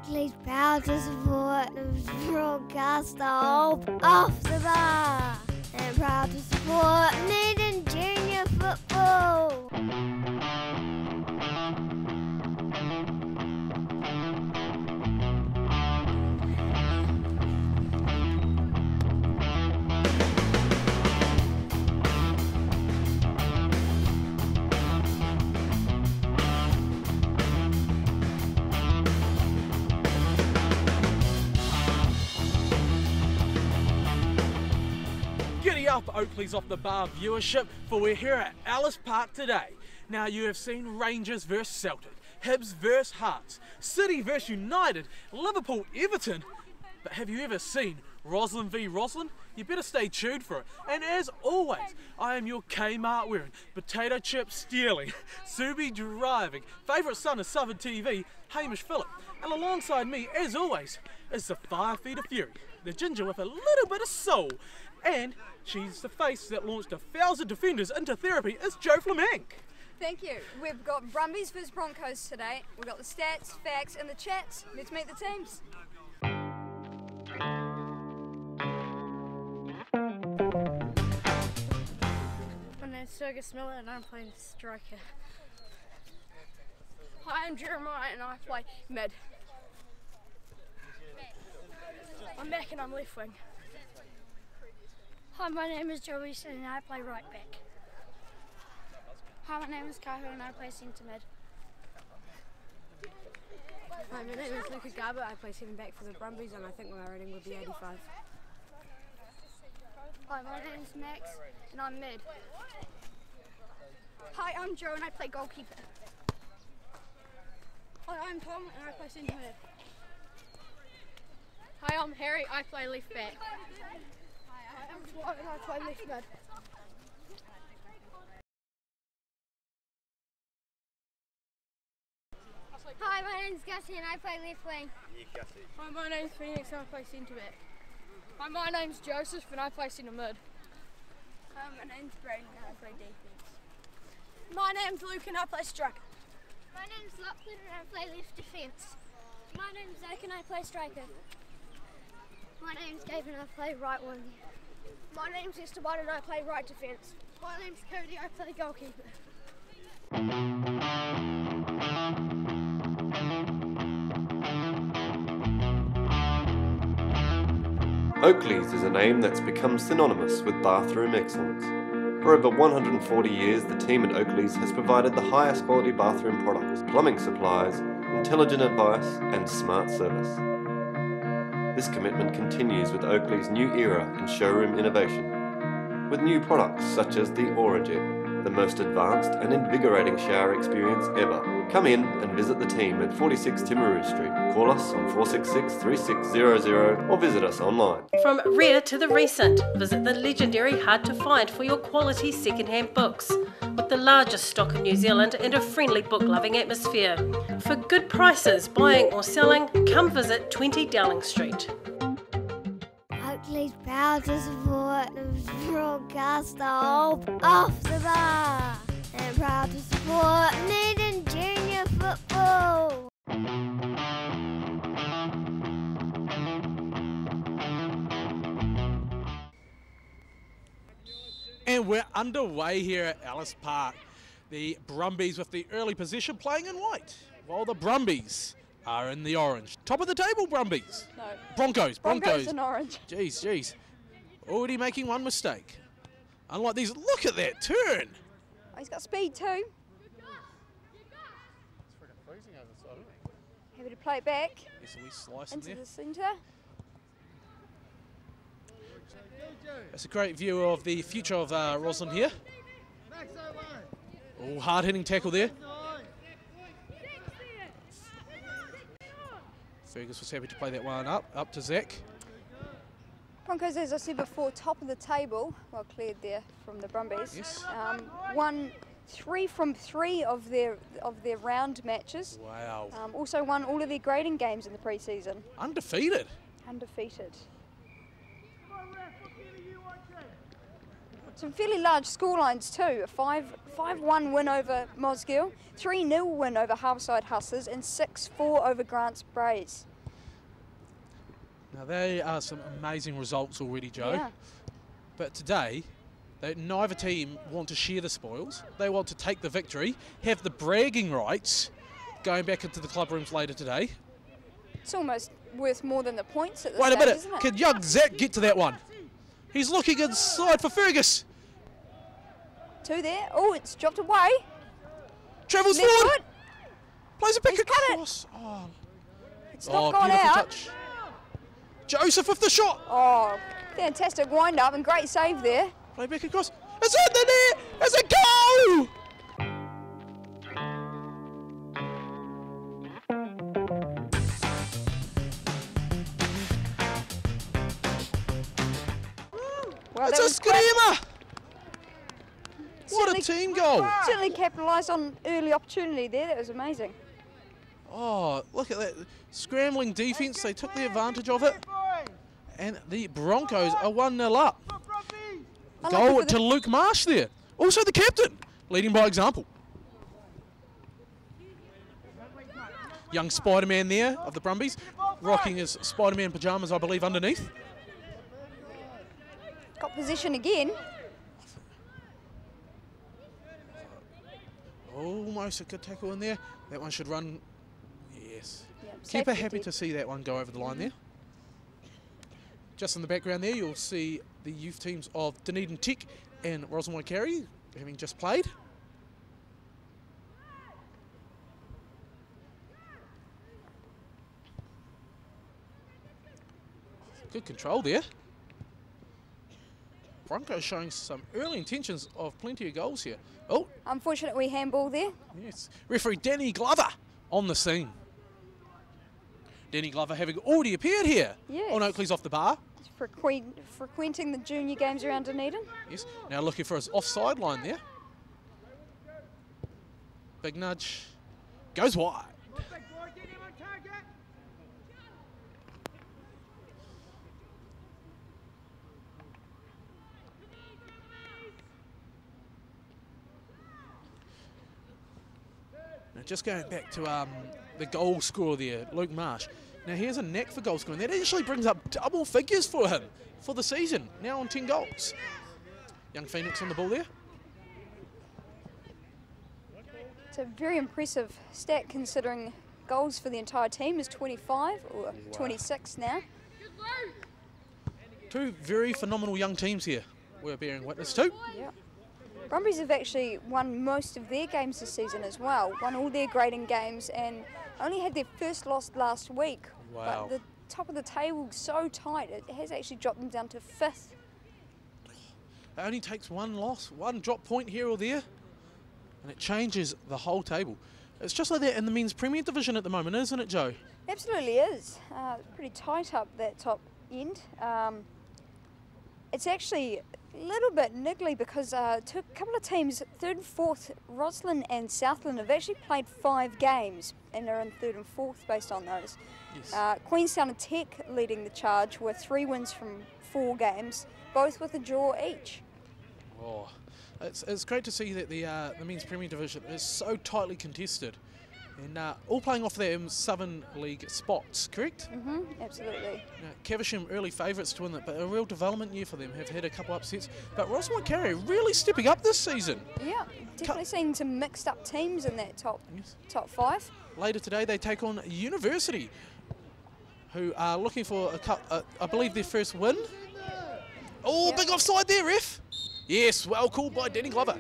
Oakleys proud to support the broadcaster off the bar and proud to support Needham Junior football. Giddy up, Oakleys off the bar viewership, for we're here at Ellis Park today. Now you have seen Rangers vs Celtic, Hibs vs Hearts, City vs United, Liverpool Everton, but have you ever seen Roslyn v Roslyn? You better stay tuned for it. And as always, I am your Kmart wearing, potato chip stealing, Subi driving, favourite son of Southern TV, Hamish Phillip. And alongside me, as always, is the 5 feet of fury, the ginger with a little bit of soul. And she's the face that launched 1,000 defenders into therapy, is Jo Flamank. Thank you. We've got Brumbies vs Broncos today. We've got the stats, facts and the chats. Let's meet the teams. My name's Fergus Miller and I'm playing striker. Hi, I'm Jeremiah and I play mid. I'm back and I'm left wing. Hi, my name is Joey and I play right back. Hi, my name is Kahu and I play centre mid. Hi, my name is Luca Garber. I play centre back for the Brumbies and I think my rating would be 85. Hi, my name's Max and I'm mid. Hi, I'm Joe and I play goalkeeper. Hi, I'm Tom and I play centre mid. Hi, I'm Harry. I play left back. I'm Dwight and I play left mid. Hi, my name's Gussie and I play left wing. Hi, my name's Phoenix and I play centre back. Hi, my name's Joseph and I play centre mid. Hi, my name's Brayden and I play defence. My name's Luke and I play striker. My name's Lachlan and I play left defence. My name's Zach and I play striker. My name's Gabe and I play right wing. My name's Esteban and I play right defence. My name's Cody, I play goalkeeper. Oakleys is a name that's become synonymous with bathroom excellence. For over 140 years, the team at Oakleys has provided the highest quality bathroom products, plumbing supplies, intelligent advice and smart service. This commitment continues with Oakleys' new era in showroom innovation, with new products such as the Aura Jet, the most advanced and invigorating shower experience ever. Come in and visit the team at 46 Timaru Street. Call us on 466-3600 or visit us online. From rare to the recent, visit the legendary Hard to Find for your quality second-hand books, with the largest stock in New Zealand and a friendly book-loving atmosphere. For good prices, buying or selling, come visit 20 Dowling Street. Oakleys proud to support the broadcaster off the bar and proud to support Needham Junior football. And we're underway here at Ellis Park. The Brumbies with the early possession playing in white, while the Brumbies are in the orange. Top of the table, Brumbies. No. Broncos. Broncos in orange. Jeez. Already making one mistake. Unlike these, look at that turn. Oh, he's got speed too. Happy to play it back Yes, a wee slice in into there. the centre. That's a great view of the future of Roslyn here. Oh, hard-hitting tackle there. Fergus was happy to play that one up to Zach. Broncos, as I said before, top of the table. Well cleared there from the Brumbies. Yes. Won 3 from 3 of their round matches. Wow. Also won all of their grading games in the pre-season. Undefeated. Undefeated. Some fairly large scorelines too. A 5-1 win over Mosgiel, 3-0 win over Harbourside Hustlers and 6-4 over Grants Brays. Now, they are some amazing results already, Joe. Yeah. But today, neither team want to share the spoils. They want to take the victory, have the bragging rights, going back into the club rooms later today. It's almost worth more than the points at this Wait a stage, minute. isn't it? Can young Zach get to that one? He's looking inside for Fergus. 2 there. Oh, it's dropped away. Travels Left forward. foot. Plays it back He's cut it. across. Oh, It's not gone beautiful out. touch. Joseph with the shot. Oh, fantastic wind up and great save there. Play back across. It's in the net. It's a goal. Well, It's that a was quick. screamer. What a Certainly- team goal. Certainly capitalised on early opportunity there. That was amazing. Oh, look at that. Scrambling defence. They took the advantage of it. And the Broncos are 1-0 up. Unlucky Goal for the- to Luke Marsh there. Also the captain, leading by example. Young Spider-Man there of the Brumbies, rocking his Spider-Man pyjamas, I believe, underneath. Got possession again. Almost a good tackle in there. That one should run. Yes. Yep, Keeper safe happy footy. to see that one go over the line there. Just in the background there, you'll see the youth teams of Dunedin Tech and Roslyn having just played. Good control there. Broncos showing some early intentions of plenty of goals here. Oh, Unfortunately, handball there. yes. Referee Danny Glover on the scene. Danny Glover having already appeared here Yes. on Oakleys off the bar. Frequenting the junior games around Dunedin. Yes. Now looking for his offside line there. Big nudge. Goes wide. Now just going back to the goal scorer there, Luke Marsh. Now he has a knack for goal scoring. That actually brings up double figures for him for the season. Now on 10 goals. Young Phoenix on the ball there. It's a very impressive stat considering goals for the entire team is 25 or 26 now. Two very phenomenal young teams here we're bearing witness to. Yeah. Brumbies have actually won most of their games this season as well. Won all their grading games and only had their first loss last week. Wow. But the top of the table so tight, it has actually dropped them down to 5th. It only takes one loss, one drop point here or there, and it changes the whole table. It's just like that in the men's Premier Division at the moment, isn't it, Joe? Absolutely is. Pretty tight up that top end. It's actually a little bit niggly because a couple of teams, 3rd and 4th, Roslyn and Southland, have actually played 5 games and are in 3rd and 4th based on those. Yes. Queenstown and Tech leading the charge with 3 wins from 4 games, both with a draw each. Oh, it's great to see that the men's Premier Division is so tightly contested, and all playing off their Southern League spots, correct? Absolutely. Caversham early favourites to win it, but a real development year for them. Have had a couple upsets, but Roslyn really stepping up this season. Yeah, definitely seeing some mixed up teams in that top 5. Later today, they take on University, who are looking for I believe their first win. Oh, big offside there, ref. Yes, well called by Danny Glover.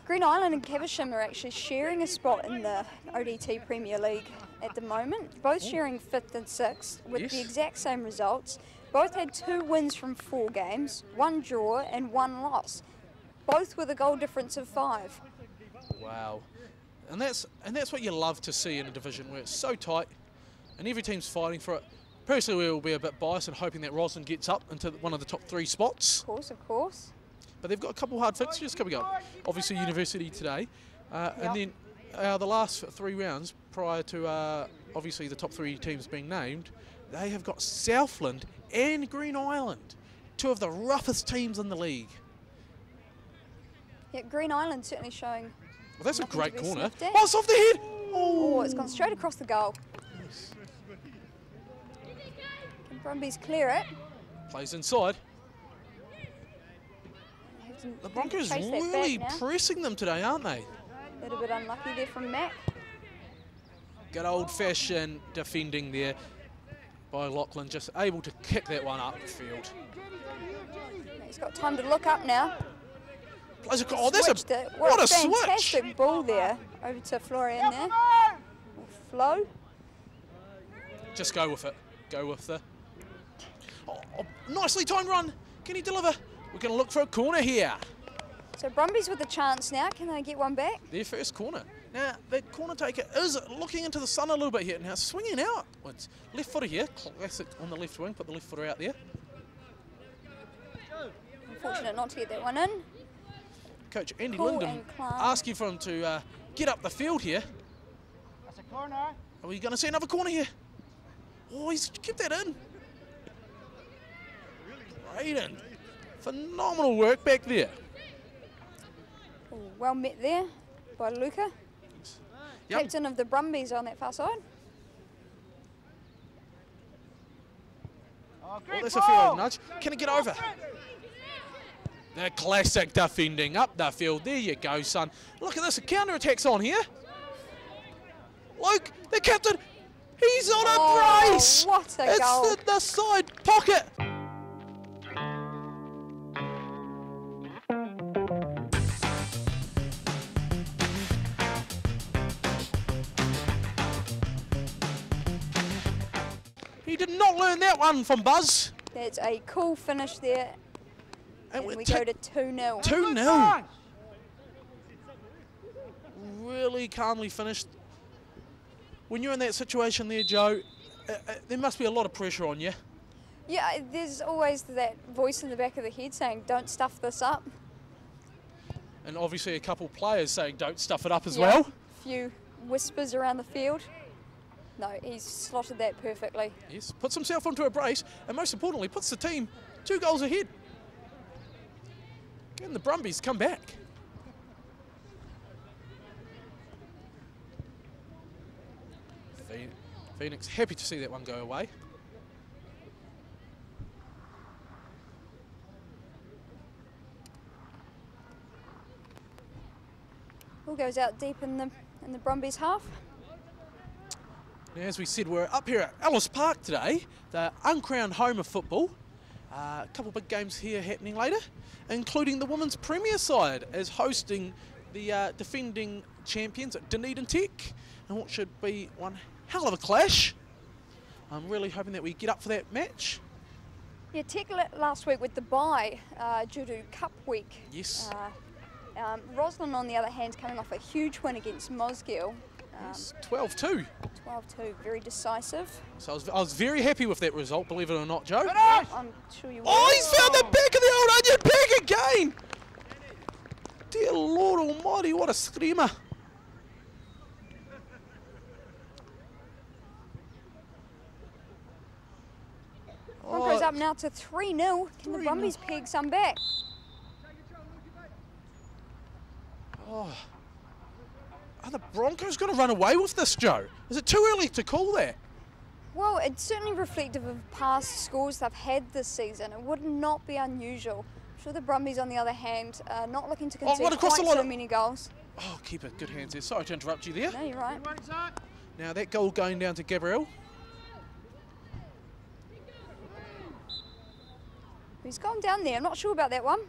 Green Island and Caversham are actually sharing a spot in the ODT Premier League at the moment, both sharing 5th and 6th with the exact same results. Both had 2 wins from 4 games, 1 draw and 1 loss, both with a goal difference of 5. Wow. And that's what you love to see in a division where it's so tight and every team's fighting for it. Personally, we'll be a bit biased and hoping that Roslyn gets up into one of the top 3 spots. Of course. But they've got a couple hard fixtures coming up. Obviously, University today. And then the last 3 rounds, prior to obviously the top 3 teams being named, they have got Southland and Green Island, 2 of the roughest teams in the league. Yeah, Green Island certainly showing. Well, that's a nothing great to be corner. sniffed at. Oh, it's off the head! Oh, it's gone straight across the goal. Brumbies clear it. Plays inside. The Broncos really pressing them today, aren't they? A little bit unlucky there from Mac. Good old-fashioned defending there by Lachlan, just able to kick that one up the field. He's got time to look up now. Oh, that's what a switch! Fantastic ball there. Over to Florian there. Or Flo. Just go with it. Go with the... Oh, nicely timed run. Can he deliver? We're going to look for a corner here. So Brumbies with a chance now. Can they get one back? Their first corner. Now, that corner taker is looking into the sun a little bit here. Now, swinging out. It's left footer here. Classic on the left wing. Put the left footer out there. Unfortunate not to get that one in. Coach Andy Linden asking for him to get up the field here. That's a corner. Are we going to see another corner here? Oh, he's kept that in. Brayden. Phenomenal work back there. Oh, well met there by Luca. Yep. Captain of the Brumbies on that far side. Oh, that's a fair nudge. Can he get over? The classic defending up the field. There you go, son. Look at this. A counter-attack's on here. Luke, the captain, he's on a brace. What a goal. It's the side pocket. He did not learn that one from Buzz. That's a cool finish there. And we go to 2-0. 2-0. Really calmly finished. When you're in that situation there, Joe, there must be a lot of pressure on you. Yeah, there's always that voice in the back of the head saying, don't stuff this up. And obviously a couple players saying, don't stuff it up as well. A few whispers around the field. No, he's slotted that perfectly. Yes, puts himself onto a brace, and most importantly, puts the team 2 goals ahead. And the Brumbies come back. Phoenix happy to see that one go away. Ball goes out deep in the Brumbies half. Now, as we said, we're up here at Ellis Park today, the uncrowned home of football. A couple of big games here happening later, including the women's premier side as hosting the defending champions at Dunedin Tech, and what should be one hell of a clash. I'm really hoping that we get up for that match. Yeah, Tech last week with the bye due to Cup Week. Yes. Roslyn, on the other hand, coming off a huge win against Mosgiel. Yes, 12-2. 12-2, very decisive. So I was very happy with that result, believe it or not, Joe. I'm sure you will. Oh, he's found the back of the old onion back again! Dear Lord Almighty, what a screamer. Broncos up now to 3-0. Can the Brumbies peg some back? Oh. Are the Broncos going to run away with this, Joe? Is it too early to call that? Well, it's certainly reflective of past scores they've had this season. It would not be unusual. I'm sure the Brumbies, on the other hand, are not looking to concede quite so many goals. Oh, keep it. Good hands there. Sorry to interrupt you there. No, you're right. Now that goal going down to Gabriel. He's gone down there. I'm not sure about that one.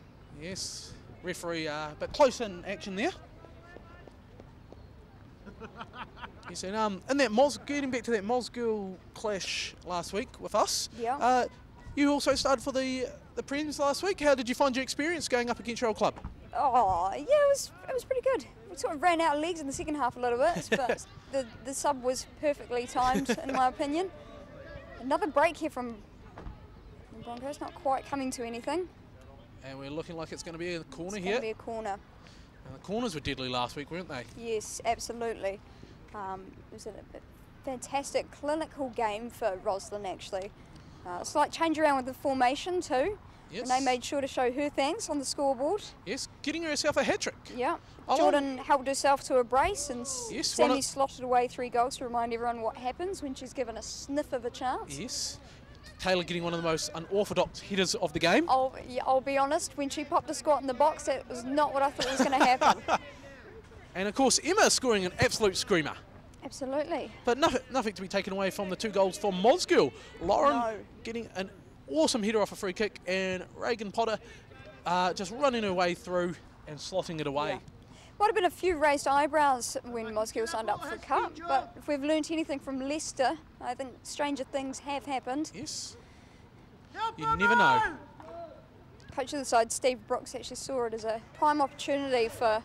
Yes. Referee, but close in action there. Yes, and in that getting back to that Mosgiel clash last week with us. Yeah. You also started for the Prens last week. How did you find your experience going up against your old club? Oh, yeah, it was pretty good. We sort of ran out of legs in the second half a little bit, but the sub was perfectly timed, in my opinion. Another break here from the Broncos, not quite coming to anything. And we're looking like it's going to be a corner here. It's going to be a corner. And the corners were deadly last week, weren't they? Yes, absolutely. It was a fantastic clinical game for Roslyn, actually. A slight change around with the formation too. Yes. And they made sure to show her thanks on the scoreboard. Yes, getting herself a hat-trick. Yeah. Jordan helped herself to a brace, and Sammy slotted away 3 goals to remind everyone what happens when she's given a sniff of a chance. Yes. Taylor getting one of the most unorthodox headers of the game. I'll be honest, when she popped a squat in the box, that was not what I thought was going to happen. And of course, Emma scoring an absolute screamer. Absolutely. But nothing to be taken away from the 2 goals from Mosgiel. Lauren getting an awesome header off a free kick, and Reagan Potter just running her way through and slotting it away. Yeah. Might have been a few raised eyebrows when Mosgiel signed up for the Cup, but if we've learnt anything from Leicester, I think stranger things have happened. Yes. You never know. Coach of the side, Steve Brooks, actually saw it as a prime opportunity for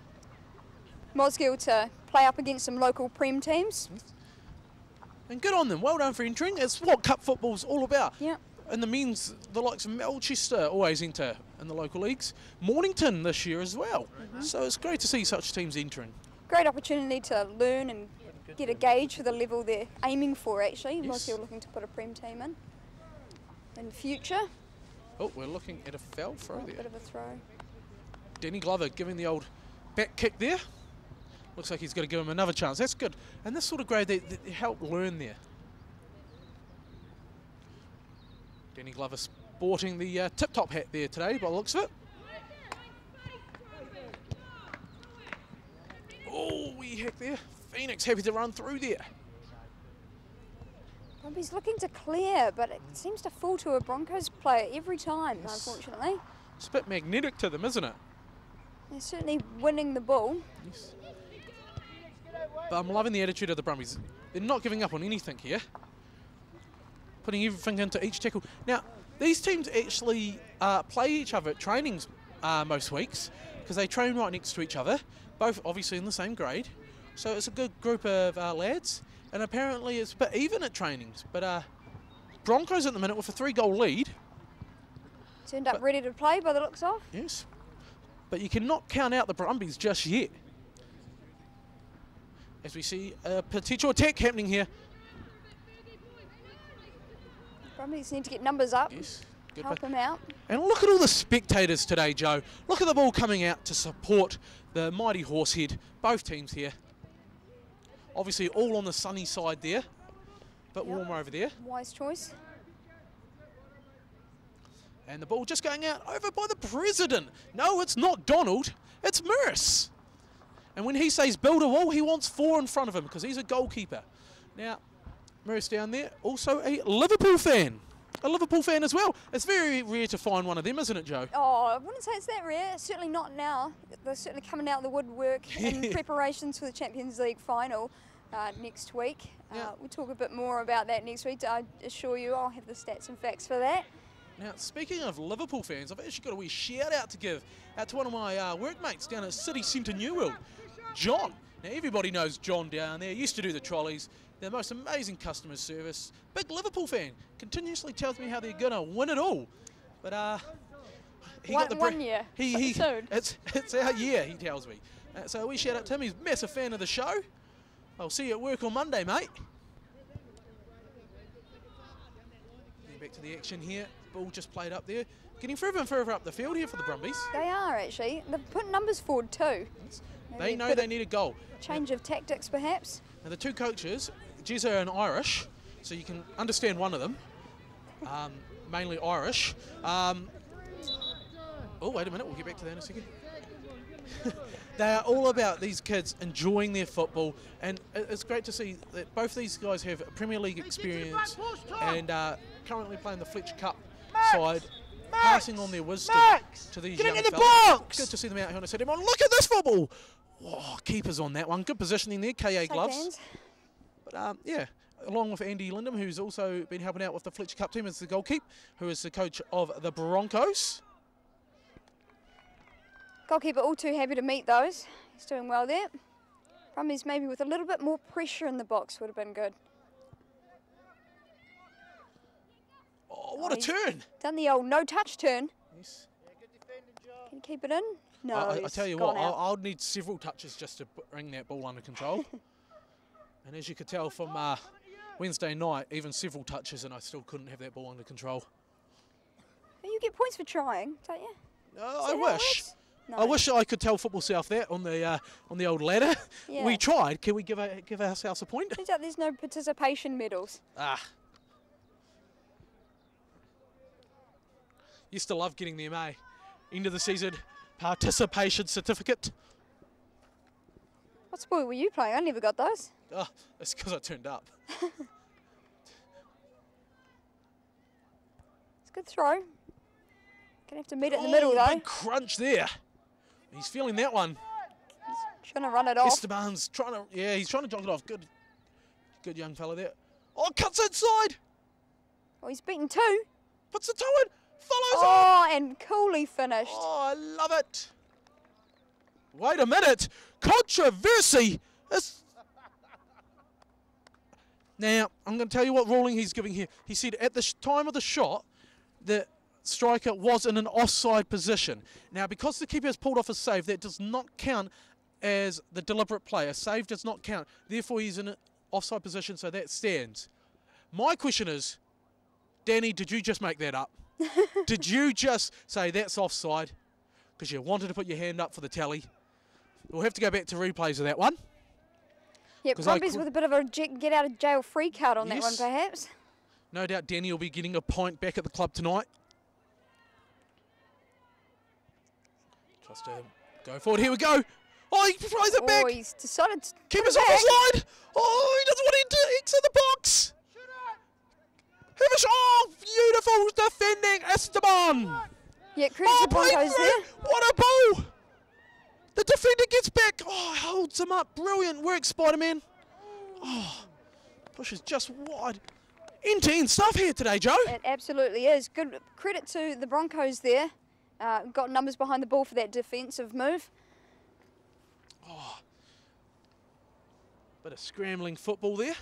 Mosgiel to play up against some local Prem teams. And good on them. Well done for entering. It's what Cup football's all about. Yeah. And the men's, the likes of Melchester always enter in the local leagues. Mornington this year as well. So it's great to see such teams entering. Great opportunity to learn and get a gauge for the level they're aiming for, actually. Yes. Mosgiel looking to put a Prem team in future. Oh, we're looking at a foul throw there. Bit of a throw. Danny Glover giving the old back kick there. Looks like he's going to give him another chance. That's good. And this sort of grade, they help learn there. Danny Glover sporting the tip-top hat there today by the looks of it. Oh, wee heck there. Phoenix happy to run through there. Brumbies looking to clear, but it seems to fall to a Broncos player every time, unfortunately. It's a bit magnetic to them, isn't it? They're certainly winning the ball. Yes. But I'm loving the attitude of the Brumbies. They're not giving up on anything here. Putting everything into each tackle. Now, these teams actually play each other at trainings most weeks because they train right next to each other, both obviously in the same grade. So it's a good group of lads, and apparently it's a bit even at trainings. But Broncos at the minute with a 3-goal lead. Turned up ready to play by the looks of. Yes. But you cannot count out the Brumbies just yet. As we see a potential attack happening here. Brumbies need to get numbers up. Yes. Help them out. And look at all the spectators today, Joe. Look at the ball coming out to support the mighty Horsehead. Both teams here. Obviously all on the sunny side there. Bit warmer over there. Wise choice. And the ball just going out over by the president. No, it's not Donald. It's Merce. And when he says build a wall, he wants 4 in front of him because he's a goalkeeper. Now, Merce down there, also a Liverpool fan. A Liverpool fan as well. It's very rare to find one of them, isn't it, Joe? Oh, I wouldn't say it's that rare. Certainly not now. They're certainly coming out of the woodwork in preparations for the Champions League final next week. We'll talk a bit more about that next week. I assure you I'll have the stats and facts for that. Now, speaking of Liverpool fans, I've actually got a wee shout out to give to one of my workmates down at City Centre New World, John. Now, everybody knows John down there. Used to do the trolleys. The most amazing customer service. Big Liverpool fan. Continuously tells me how they're going to win it all. But he got the one year. Soon. It's our year, he tells me. So we shout out to him. He's a massive fan of the show. I'll see you at work on Monday, mate. Getting back to the action here. Ball just played up there. Getting further and further up the field here for the Brumbies. They are, actually. They've put numbers forward too. Yes. They know they need a goal. Change of tactics, perhaps. Now, the 2 coaches, Jezza and Irish, so you can understand one of them, mainly Irish. Oh, wait a minute, we'll get back to that in a second. They are all about these kids enjoying their football, and it's great to see that both these guys have Premier League experience and currently playing the Fletcher Cup side, passing on their wisdom to these young fellas. Good to see them out here on a Saturday morning. Look at this football! Oh, keepers on that one. Good positioning there, KA gloves. But yeah, along with Andy Lindham, who's also been helping out with the Fletcher Cup team as the goalkeeper, who is the coach of the Broncos. Goalkeeper all too happy to meet those. He's doing well there. Brumbies maybe with a little bit more pressure in the box would have been good. Oh, what a turn! Done the old no-touch turn. Yes. Can you keep it in? No, I tell you what, I'll need several touches just to bring that ball under control. And as you could tell from Wednesday night, even several touches and I still couldn't have that ball under control. You get points for trying, don't you? I wish. No. I wish I could tell Football South that on the old ladder. Yeah. We tried. Can we give ourselves a point? Turns out there's no participation medals. Ah. Used to love getting them, eh? End of the season participation certificate. What sport were you playing? I never got those. Oh, it's because I turned up. It's a good throw. Gonna have to meet it in the middle, though. Big crunch there. He's feeling that one. He's trying to run it off. Esteban's trying to, yeah, he's trying to jog it off. Good young fella there. Oh, cuts inside. Oh, he's beaten 2. Puts the toe in. Follows on. Oh, and coolly finished. Oh, I love it. Wait a minute. Controversy. Now, I'm going to tell you what ruling he's giving here. He said at the time of the shot, the striker was in an offside position. Now, because the keeper has pulled off a save, that does not count as the deliberate play. A save does not count. Therefore, he's in an offside position, so that stands. My question is, Danny, did you just make that up? Did you just say that's offside because you wanted to put your hand up for the tally? We'll have to go back to replays of that one. Yeah, Brumbies with a bit of a get out of jail free card on that one, perhaps. No doubt Danny will be getting a point back at the club tonight. Just go forward. Here we go. Oh, he throws it back. Oh, he's decided to keep us offside. Oh, he doesn't want to exit the box. Oh, beautiful defending, Esteban. Yeah, credit to the Broncos there. What a ball. The defender gets back. Oh, holds him up. Brilliant work, Spider-Man. Oh, pushes just wide. End-to-end stuff here today, Joe. It absolutely is. Good credit to the Broncos there. Got numbers behind the ball for that defensive move. Oh, bit of scrambling football there.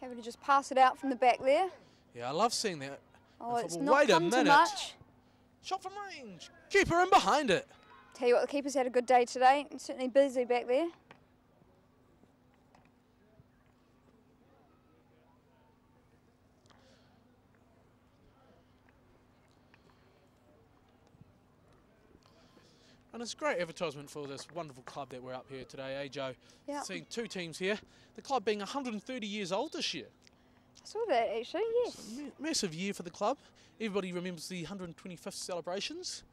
Having to just pass it out from the back there. Yeah, I love seeing that. Oh, it's not come too much. Shot from range. Keeper in behind it. Tell you what, the keeper's had a good day today. Certainly busy back there. And it's great advertisement for this wonderful club that we're up here today, eh, Joe? Yeah. Seeing 2 teams here. The club being 130 years old this year. I saw that actually, yes. Massive year for the club. Everybody remembers the 125th celebrations.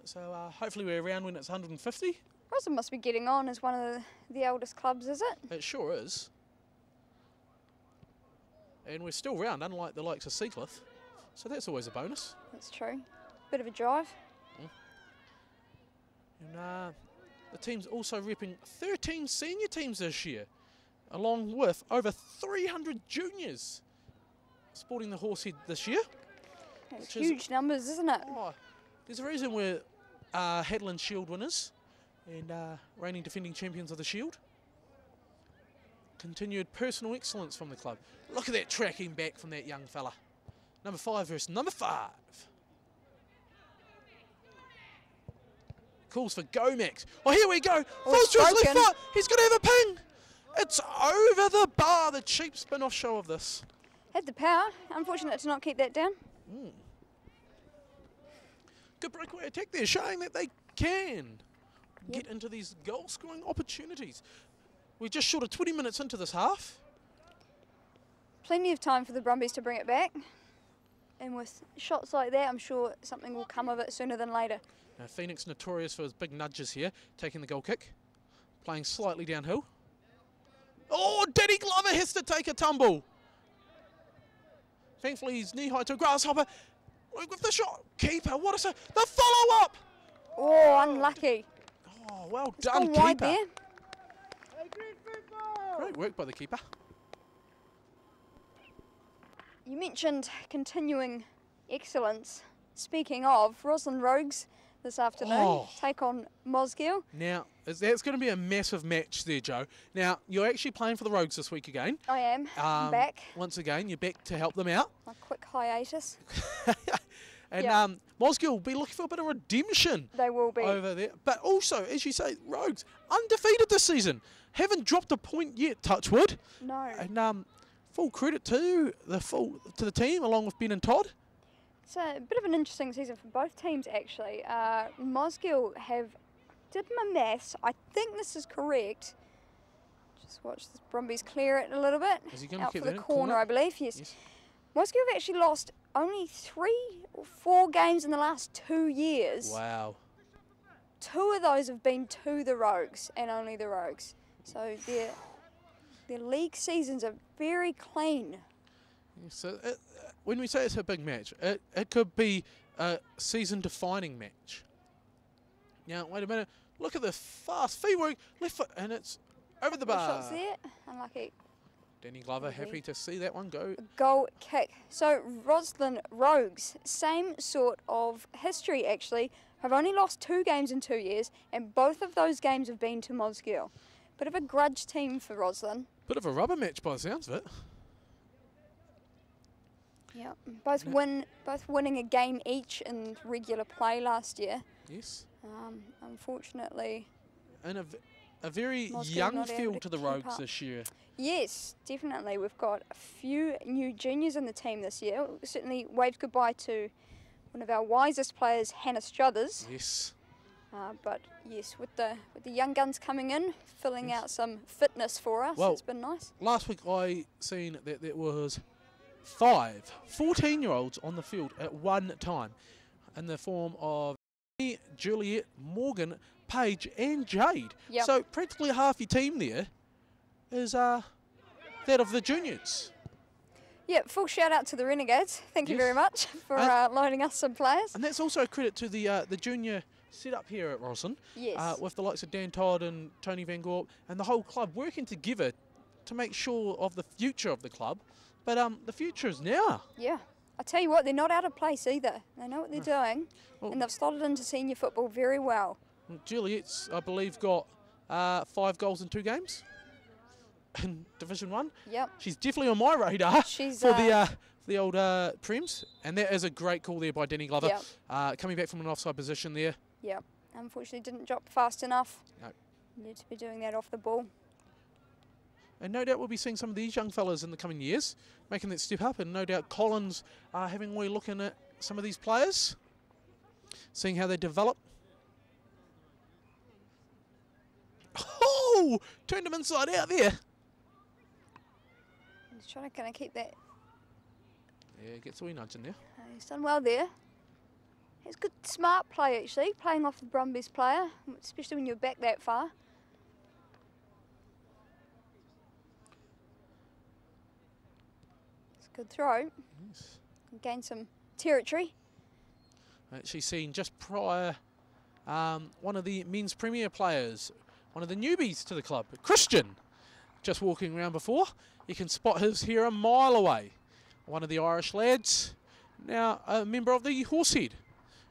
So hopefully we're around when it's 150. Roslyn must be getting on as one of the eldest clubs, is it? It sure is. And we're still around, unlike the likes of Seacliff. So that's always a bonus. That's true. Bit of a drive. And the team's also repping 13 senior teams this year, along with over 300 juniors sporting the horsehead this year. That's huge numbers, isn't it? Oh, there's a reason we're Hadland Shield winners and reigning defending champions of the Shield. Continued personal excellence from the club. Look at that tracking back from that young fella. Number 5 versus number 5. Calls for Gomax. Oh, here we go. Falls to his left foot. He's going to have a ping. It's over the bar. The cheap spin-off show of this. Had the power. Unfortunate to not keep that down. Good breakaway attack there, showing that they can get into these goal-scoring opportunities. We're just short of 20 minutes into this half. Plenty of time for the Brumbies to bring it back. And with shots like that, I'm sure something will come of it sooner than later. Now, Phoenix notorious for his big nudges here, taking the goal kick, playing slightly downhill. Oh, Danny Glover has to take a tumble. Thankfully, he's knee-high to a grasshopper. With the shot, keeper, what is it? The follow-up! Oh, unlucky. Oh, well It's done, gone keeper. wide there. Great work by the keeper. You mentioned continuing excellence. Speaking of, Roslyn Rogues this afternoon take on Mosgiel. Now, that's going to be a massive match there, Joe. Now, you're actually playing for the Rogues this week again. I am. I'm back. Once again, you're back to help them out. A quick hiatus. And Mosgiel will be looking for a bit of redemption. They will be. Over there. But also, as you say, Rogues, undefeated this season. Haven't dropped a point yet, touch wood. No. And full credit to the team, along with Ben and Todd. It's a bit of an interesting season for both teams, actually. Mosgiel have did my maths. I think this is correct. Just watch the Brumbies clear it a little bit. Is he going to out keep for that the in? corner, I believe. Yes. Moscow have actually lost only 3 or 4 games in the last 2 years. Wow. 2 of those have been to the Rogues and only the Rogues. So their league seasons are very clean. So when we say it's a big match, it could be a season-defining match. Now, wait a minute. Look at the fast feet work. Left foot, and it's over the bar. Shots there. Unlucky. Danny Glover happy to see that one go. Goal kick. So Roslyn Rogues, same sort of history actually, have only lost 2 games in 2 years, and both of those games have been to Mosgiel. Bit of a grudge team for Roslyn. Bit of a rubber match by the sounds of it. Yeah, both winning a game each in regular play last year. Yes. Unfortunately. And a very Mosgiel young not able field to to the keep Rogues up. this year. Yes, definitely. We've got a few new juniors in the team this year. We certainly waved goodbye to one of our wisest players, Hannah Struthers. Yes. But yes, with the young guns coming in, filling out some fitness for us, Well, it's been nice. Last week I seen that there was 5 14-year-olds on the field at one time in the form of me, Juliet, Morgan, Paige and Jade. Yep. So practically half your team there is that of the juniors. Yeah, full shout out to the Renegades. Thank you Yes. very much for loaning us some players. And that's also a credit to the junior setup here at Roslyn. Yes. With the likes of Dan Todd and Tony Van Gorp and the whole club working together to make sure of the future of the club. But the future is now. Yeah. I tell you what, they're not out of place either. They know what they're doing, and they've slotted into senior football very well. Juliet's, I believe, got 5 goals in 2 games in Division 1. Yep. She's definitely on my radar She's, for the old Prems, and that is a great call there by Danny Glover. Yep. Coming back from an offside position there. Yep. Unfortunately, didn't drop fast enough. No. Need to be doing that off the ball. And no doubt we'll be seeing some of these young fellas in the coming years making that step up, and no doubt Collins having a wee looking at some of these players, seeing how they develop. Oh! Turned him inside out there. He's trying to kind of keep that. Yeah, gets a wee nudge in there. He's done well there. It's good, smart play actually, playing off the Brumbies player, especially when you're back that far. It's a good throw. Yes. Gain some territory. Actually seen just prior one of the men's premier players, one of the newbies to the club, Christian, just walking around before. You can spot his here a mile away. One of the Irish lads, now a member of the Horsehead.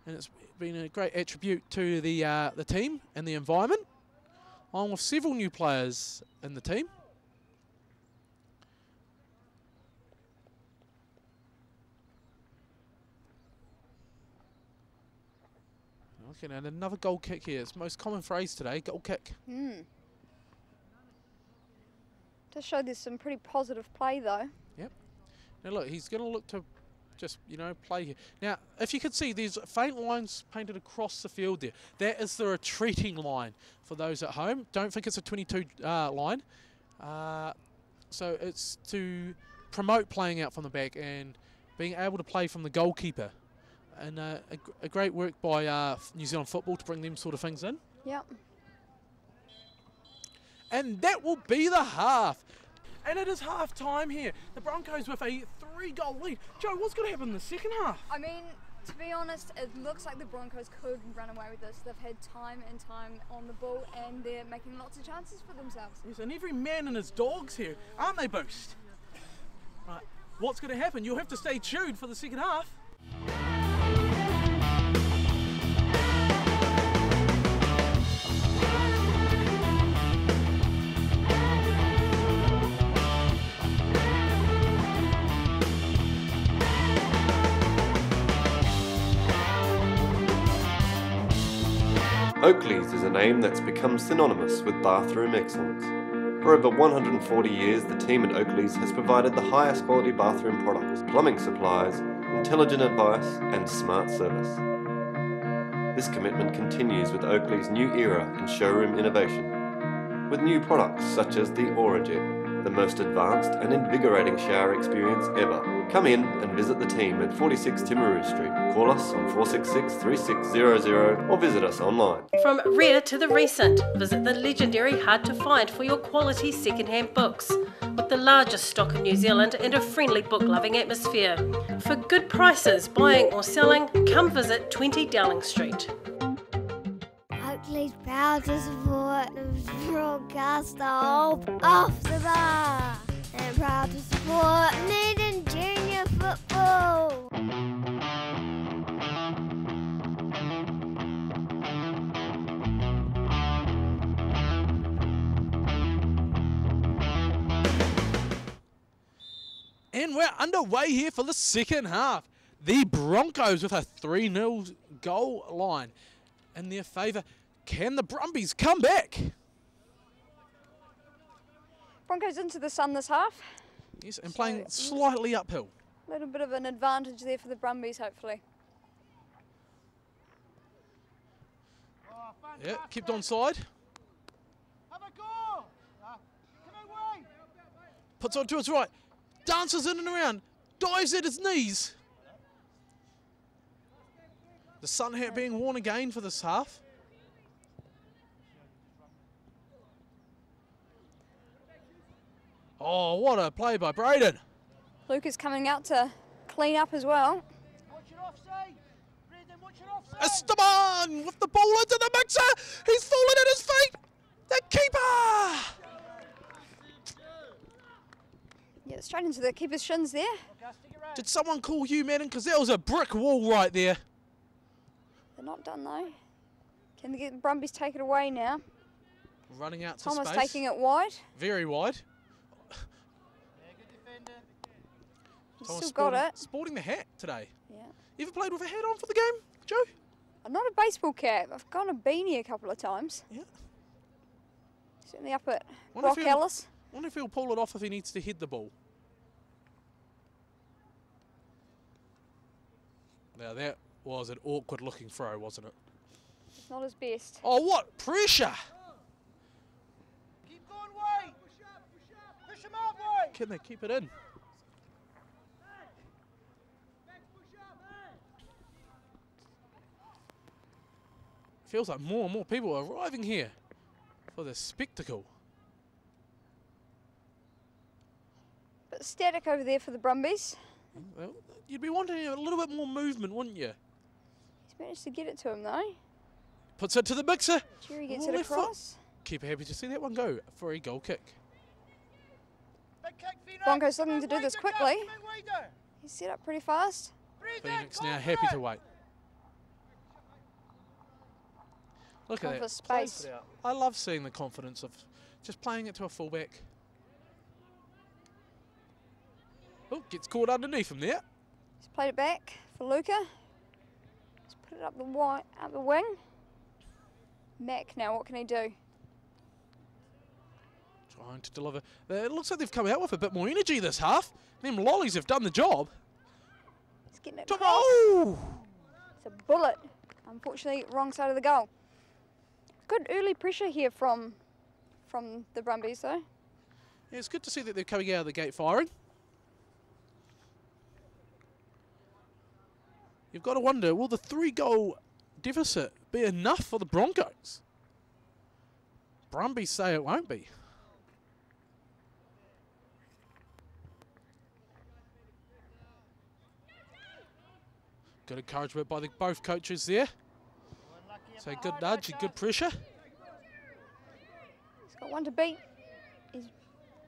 And it's been a great attribute to the team and the environment, along with several new players in the team. Okay, and another goal kick here. It's the most common phrase today, goal kick. Does show there's some pretty positive play though. Yep. Now look, he's going to look to just, play here. Now, if you could see, there's faint lines painted across the field there. That is the retreating line for those at home. Don't think it's a 22 line. So it's to promote playing out from the back and being able to play from the goalkeeper. And a great work by New Zealand Football to bring them sort of things in. Yep. And that will be the half. And it is half time here. The Broncos with a 3-goal lead. Joe, what's going to happen in the second half? I mean, to be honest, it looks like the Broncos could run away with this. They've had time and time on the ball, and they're making lots of chances for themselves. Yes, and every man and his dog's here, aren't they, Boost? Right, what's going to happen? You'll have to stay tuned for the second half. Oakleys is a name that's become synonymous with bathroom excellence. For over 140 years, the team at Oakleys has provided the highest quality bathroom products, plumbing supplies, intelligent advice, and smart service. This commitment continues with Oakleys' new era in showroom innovation, with new products such as the Aurajet, the most advanced and invigorating shower experience ever. Come in and visit the team at 46 Timaru Street. Call us on 466 3600 or visit us online. From rare to the recent, visit the legendary Hard to Find for your quality second-hand books, with the largest stock in New Zealand and a friendly book-loving atmosphere. For good prices, buying or selling, come visit 20 Dowling Street. Oakleys proud to support the broadcaster off the bar, and proud to support Needham Junior football. And we're underway here for the second half. The Broncos with a 3-0 goal line in their favour. Can the Brumbies come back? Broncos into the sun this half. Yes, and playing slightly uphill. A little bit of an advantage there for the Brumbies, hopefully. Yeah, kept on side. Have a go! Come away! Puts on to his right. Dances in and around. Dives at his knees. The sun hat being worn again for this half. Oh, what a play by Braden. Luke is coming out to clean up as well. Watch your offside! Braden, watch your offside! Esteban with the ball into the mixer. He's fallen at his feet. The keeper. Yeah, straight into the keeper's shins there. Did someone call you, Madden? Because that was a brick wall right there. They're not done though. Can the Brumbies take it away now? Running out to Thomas space. taking it wide. Very wide. He's Thomas still got it. Sporting the hat today. Yeah. You ever played with a hat on for the game, Joe? I'm not a baseball cap. I've gone a beanie a couple of times. Yeah. Certainly up at Wonder if Brock he'll- Ellis. Wonder if he'll pull it off if he needs to head the ball. Now that was an awkward looking throw, wasn't it? It's not his best. Oh, what pressure! Keep going wide! Push him out wide! Can they keep it in? Feels like more and more people are arriving here for this spectacle. Bit static over there for the Brumbies. Well, you'd be wanting a little bit more movement, wouldn't you? He's managed to get it to him though. Puts it to the mixer. Jerry gets Oh, it left foot. across. Keeper happy to see that one go for a goal kick. Big kick, Phoenix! Broncos Come looking in to do this wider, quickly. Come in wider. He's set up pretty fast. Braden, Phoenix go now for happy it. to wait. Look Going at for that. space. I love seeing the confidence of just playing it to a fullback. Oh, gets caught underneath him there. He's played it back for Luca. He's put it up the wing. Mac now, what can he do? Trying to deliver. It looks like they've come out with a bit more energy this half. Them lollies have done the job. He's getting it To across. oh! It's a bullet. Unfortunately, wrong side of the goal. Good early pressure here from the Brumbies though. Yeah, it's good to see that they're coming out of the gate firing. You've got to wonder, will the 3-goal deficit be enough for the Broncos? Brumbies say it won't be. Good encouragement by both coaches there. So good nudge and good pressure. He's got one to beat. He's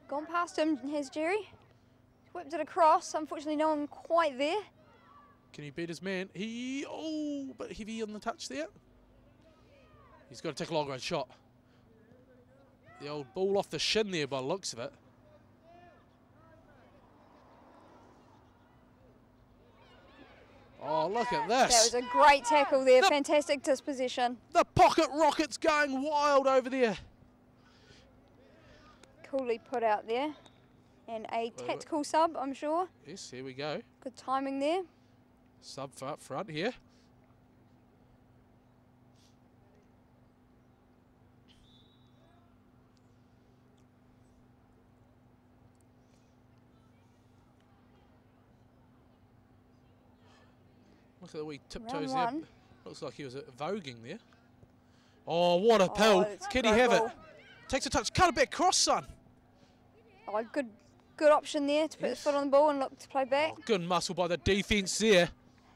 gone past him, has Jerry. He's whipped it across. Unfortunately, no one quite there. Can he beat his man? Oh, but heavy on the touch there. He's got to take a long range shot. The old ball off the shin there by the looks of it. Oh, look at this. That was a great tackle there. Fantastic disposition. The pocket rocket's going wild over there. Coolly put out there. And a tactical sub, I'm sure. Yes, here we go. Good timing there. Sub for up front here. Look at the wee tiptoes Round there. one. Looks like he was voguing there. Oh, what a pill. that's a Can he great have ball. it? Takes a touch. Cut it back cross, son. Oh, good option there to put his foot on the ball and look to play back. Oh, good muscle by the defence there.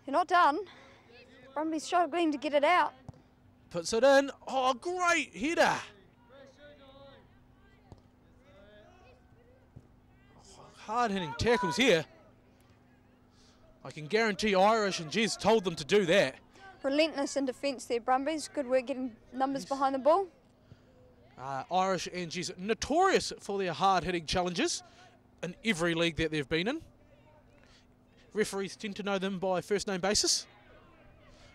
They're not done. Brumbies struggling to get it out. Puts it in. Oh, great header. Oh, hard-hitting tackles here. I can guarantee Irish and Jez told them to do that. Relentless in defence there, Brumbies. Good work getting numbers behind the ball. Irish and Jez notorious for their hard-hitting challenges in every league that they've been in. Referees tend to know them by first-name basis.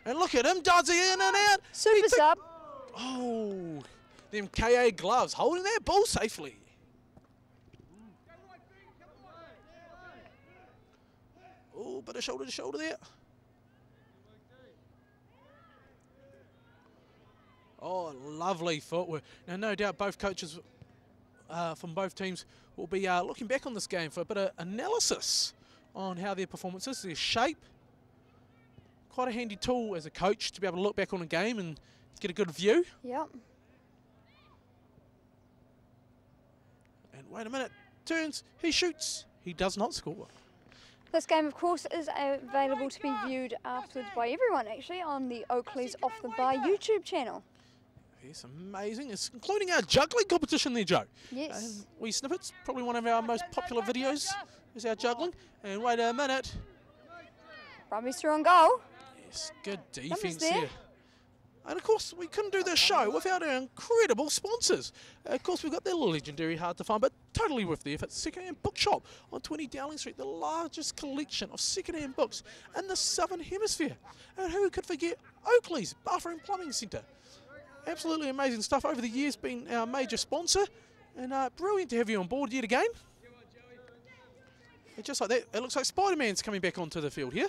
And look at him, does he in and out? Super sub. Oh, them KA gloves holding that ball safely. Oh, bit of shoulder to shoulder there. Oh, lovely footwork. Now, no doubt both coaches from both teams will be looking back on this game for a bit of analysis on how their performances, their shape. Quite a handy tool as a coach to be able to look back on a game and get a good view. Yep. And wait a minute, turns, he shoots, he does not score. This game, of course, is available to be viewed afterwards by everyone, actually, on the Oakleys Off the Bar YouTube channel. Yes, amazing. It's including our juggling competition there, Joe. Yes. Wee snippets, probably one of our most popular videos is our juggling. And wait a minute. Brumbies through on goal. Yes, good Numbers defence there. here. And of course, we couldn't do this show without our incredible sponsors. Of course, we've got the legendary, hard to find, but totally worth the effort, second-hand bookshop on 20 Dowling Street, the largest collection of second-hand books in the Southern Hemisphere. And who could forget Oakleys Bathroom Plumbing Centre? Absolutely amazing stuff. Over the years, been our major sponsor, and brilliant to have you on board yet again. And just like that, it looks like Spider-Man's coming back onto the field here.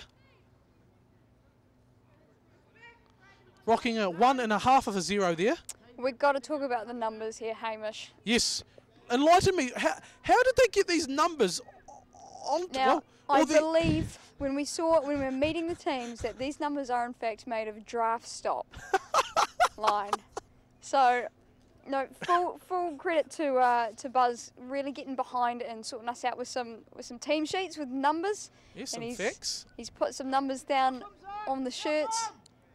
Rocking a 1.5 of a 0 there. We've got to talk about the numbers here, Hamish. Yes. Enlighten me. How did they get these numbers on? Now, I believe when we were meeting the teams, that these numbers are in fact made of a draft stop line. So, no, full credit to Buzz really getting behind and sorting us out with some team sheets with numbers. Yes, and some facts. He's put some numbers down on the shirts.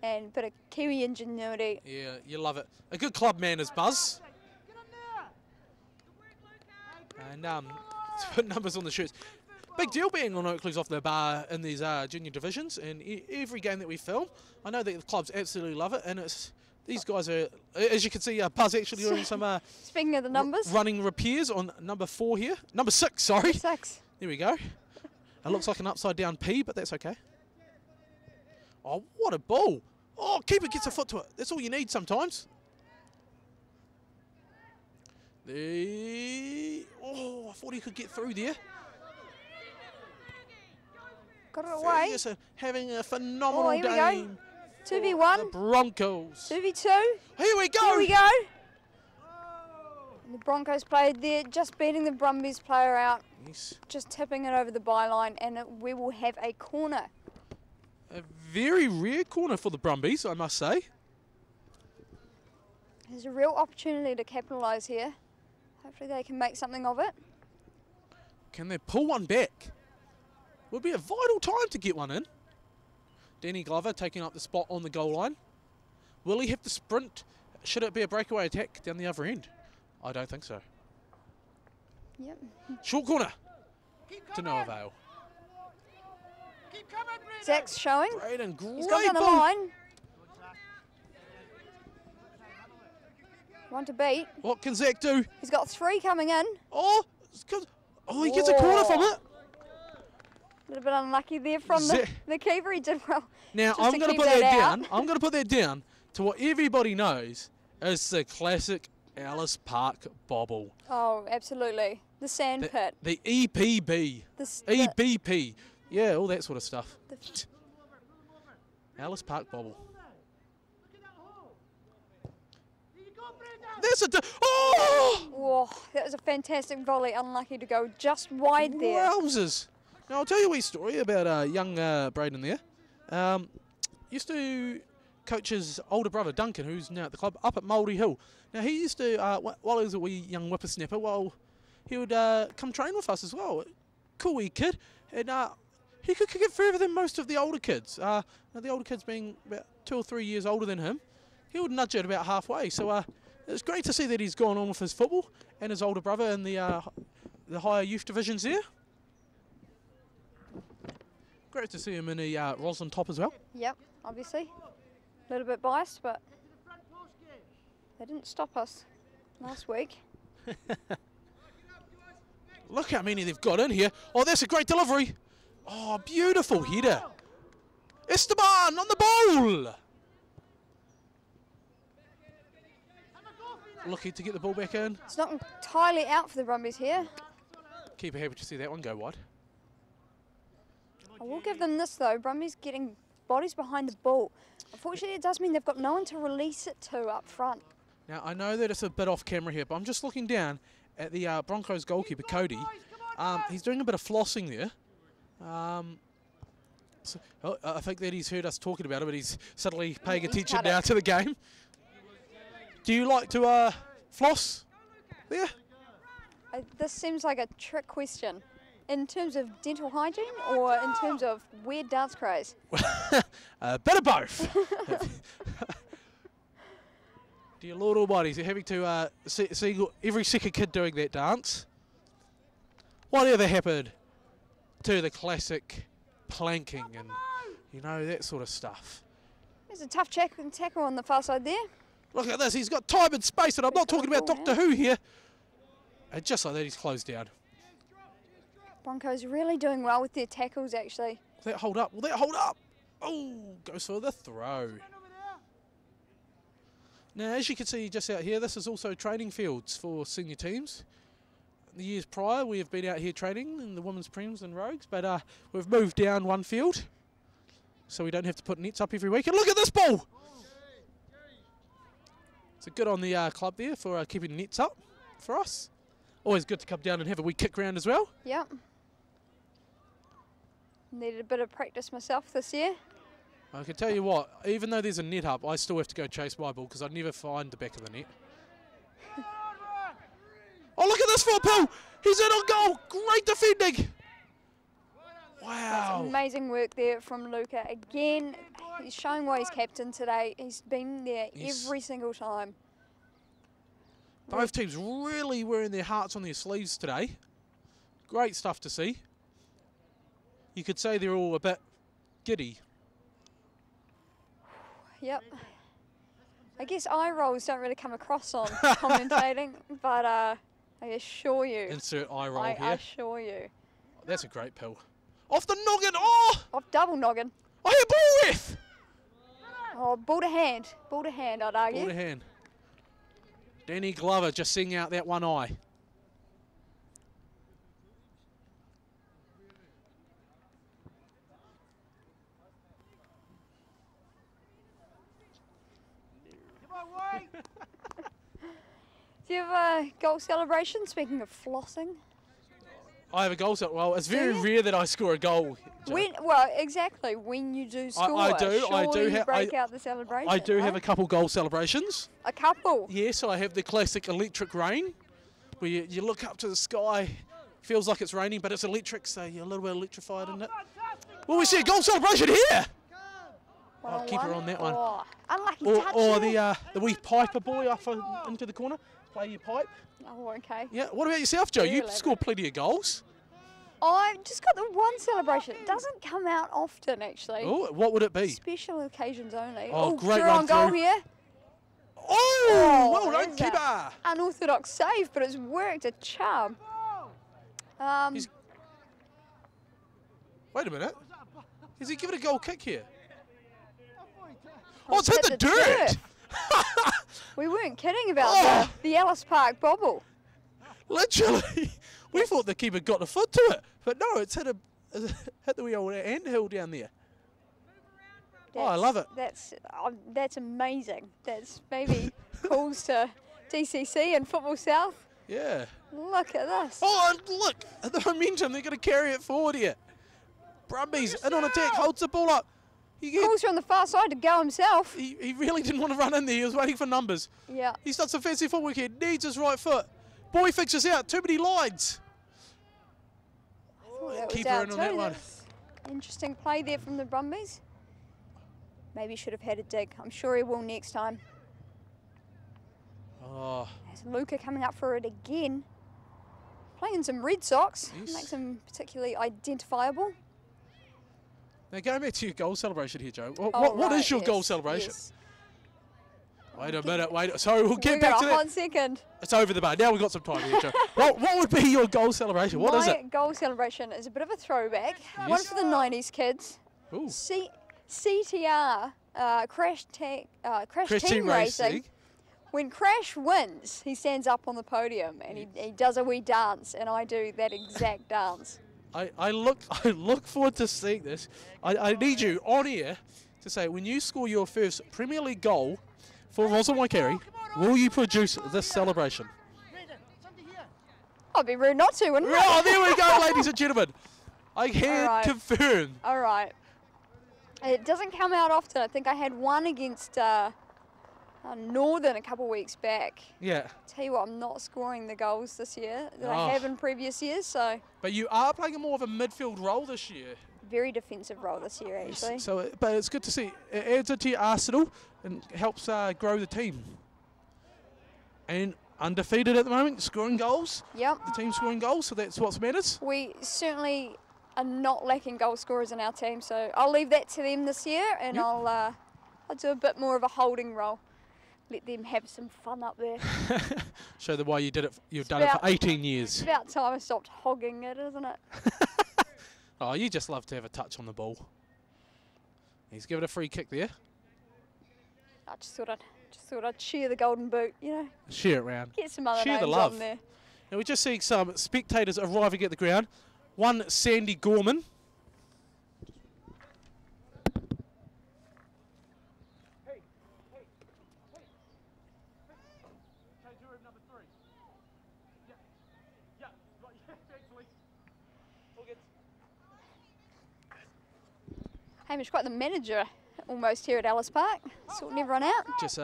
And a bit of Kiwi ingenuity. Yeah, you love it. A good club man is Buzz. And to put numbers on the shirts. Big deal being on Oakleys Off the Bar in these junior divisions. And every game that we film, I know that the clubs absolutely love it. And these guys are, as you can see, Buzz actually doing some speaking of the numbers, running repairs on number 4 here. Number 6, sorry. 6. There we go. It looks like an upside down P, but that's okay. Oh, what a ball. Oh, keeper gets a foot to it. That's all you need sometimes. Oh, I thought he could get through there. Got it away. Yes, having a phenomenal here we game. go. 2v1. The Broncos. 2v2. Here we go. Here we go. And the Broncos played there, just beating the Brumbies player out. Yes. Just tipping it over the byline, and we will have a corner. A very rare corner for the Brumbies, I must say. There's a real opportunity to capitalise here. Hopefully they can make something of it. Can they pull one back? Would be a vital time to get one in. Danny Glover taking up the spot on the goal line. Will he have to sprint? Should it be a breakaway attack down the other end? I don't think so. Yep. Short corner. To no avail. Zach's showing. Braden, great He's gone down the ball. line. One to beat. What can Zach do? He's got 3 coming in. Oh, he gets a corner from it. A little bit unlucky there from the keeper. He did well. Now, I'm going to put that down. I'm going to put that down to what everybody knows is the classic Ellis Park bobble. Oh, absolutely. The sand pit. The EPB. EBP. Yeah, all that sort of stuff. Ellis Park bobble. There's oh! Whoa, that was a fantastic volley. Unlucky to go just wide there. Wowzers. Now, I'll tell you a wee story about young Braden there. used to coach his older brother, Duncan, who's now at the club, up at Māori Hill. Now, he used to, while he was a wee young whippersnapper, well, he would come train with us as well. Cool wee kid. And he could kick it further than most of the older kids. Now the older kids being about 2 or 3 years older than him, he would nudge it about halfway. So it's great to see that he's gone on with his football and his older brother in the higher youth divisions there. Great to see him in the Roslyn top as well. Yep, obviously. A little bit biased, but they didn't stop us last week. Look how many they've got in here. Oh, that's a great delivery. Oh, beautiful header. Esteban on the ball. Looking to get the ball back in. It's not entirely out for the Brumbies here. Keeper happy to see that one go wide. I will give them this though, Brumbies getting bodies behind the ball. Unfortunately, it does mean they've got no one to release it to up front. Now, I know that it's a bit off camera here, but I'm just looking down at the Broncos goalkeeper, Cody. He's doing a bit of flossing there. So, I think that he's heard us talking about it, but he's suddenly paying attention now to the game. Do you like to floss there? This seems like a trick question. In terms of dental hygiene or in terms of weird dance craze? A bit of both. Dear Lord Almighty, so having to see every second kid doing that dance. Whatever happened to the classic planking and, you know, that sort of stuff? There's a tough tackle on the far side there. Look at this, he's got time and space, and I'm not talking about Doctor Who here. And just like that, he's closed down. Broncos really doing well with their tackles, actually. Will that hold up? Will that hold up? Oh, goes for the throw. Now, as you can see just out here, this is also training fields for senior teams. The years prior, we have been out here training in the women's prems and rogues, but we've moved down one field, so we don't have to put nets up every week. And look at this ball! So good on the club there for keeping nets up for us. Always good to come down and have a wee kick round as well. Yep. Needed a bit of practice myself this year. I can tell you what, even though there's a net up, I still have to go chase my ball because I never find the back of the net. Oh, look at this for a pull! He's in on goal! Great defending! Wow. That's amazing work there from Luca. Again, he's showing why he's captain today. He's been there every single time. Both teams really wearing their hearts on their sleeves today. Great stuff to see. You could say they're all a bit giddy. Yep. I guess eye rolls don't really come across on commentating, but I assure you. Insert eye roll here. I assure you. Oh, that's a great pill. Off the noggin! Oh! Off double noggin. I hit ball ref! Oh, ball to hand. Ball to hand, I'd argue. Ball to hand. Danny Glover just seeing out that one eye. Do you have a goal celebration, speaking of flossing? I have a goal set. Well, it's very rare that I score a goal. Well, exactly. When you do score, I do break out the celebration. I do have a couple goal celebrations. A couple? Yes, I have the classic electric rain, where you look up to the sky, feels like it's raining, but it's electric, so you're a little bit electrified in it. Well, we see a goal celebration here. I'll keep her on that one. Oh, unlucky touch. Or the wee piper boy off into the corner. Play your pipe. Oh, okay. Yeah. What about yourself, Joe? You scored plenty of goals. I just got the one celebration. It doesn't come out often, actually. Oh, what would it be? Special occasions only. Oh, great run run goal through. here. Oh, well done, keeper. Unorthodox save, but it's worked a charm. Wait a minute. Is he giving a goal kick here? Oh, it's hit the dirt. We weren't kidding about the Ellis Park bobble. Literally. We thought the keeper got the foot to it, but no, it's hit the wee old anthill down there. I love it. That's amazing. That's maybe calls to DCC and Football South. Yeah. Look at this. Oh, look at the momentum. They're going to carry it forward here. Brumbies in on attack, holds the ball up. Calls her on the far side to go himself. He really didn't want to run in there. He was waiting for numbers. Yeah. He's done some fancy footwork here. Needs his right foot. Boy fixes out. Too many lines. Keep her in on that one. Interesting play there from the Brumbies. Maybe should have had a dig. I'm sure he will next time. Oh. There's Luca coming up for it again. Playing some red socks. Yes. Makes him particularly identifiable. Now going back to your goal celebration here, Joe. What Right, is your goal yes, celebration? yes. Wait a minute, wait. Sorry, we'll get We've back got to a that. hot second. It's over the bar. Now we've got some time here, Joe. What would be your goal celebration? What is My it? goal celebration is a bit of a throwback. Yes. One for the 90s kids. Ooh. CTR, Crash Team Racing. When Crash wins, he stands up on the podium and he does a wee dance, and I do that exact dance. I look forward to seeing this. I need you on here to say, when you score your first Premier League goal for Roslyn Waikari, will you produce this celebration? I'd be rude not to, wouldn't I? Oh, there we go, ladies and gentlemen. I can confirm. All right. It doesn't come out often. I think I had one against Northern a couple of weeks back. Yeah. Tell you what, I'm not scoring the goals this year that Oh. I have in previous years, so But you are playing a more of a midfield role this year. very defensive role this year, actually. But it's good to see. It adds into your arsenal and helps grow the team. And undefeated at the moment, scoring goals. Yep. The team's scoring goals, so that's what matters. We certainly are not lacking goal scorers in our team, so I'll leave that to them this year, and Yep. I'll do a bit more of a holding role. Let them have some fun up there. Show them why you did it. You've done it for 18 years. It's about time I stopped hogging it, isn't it? Oh, you just love to have a touch on the ball. He's given a free kick there. I just thought I'd share the golden boot, you know. Share it round. Get some other Share the names love. on there. Now we're just seeing some spectators arriving at the ground. One, Sandy Gorman. Hamish, quite the manager almost here at Ellis Park, sorting everyone out. Just,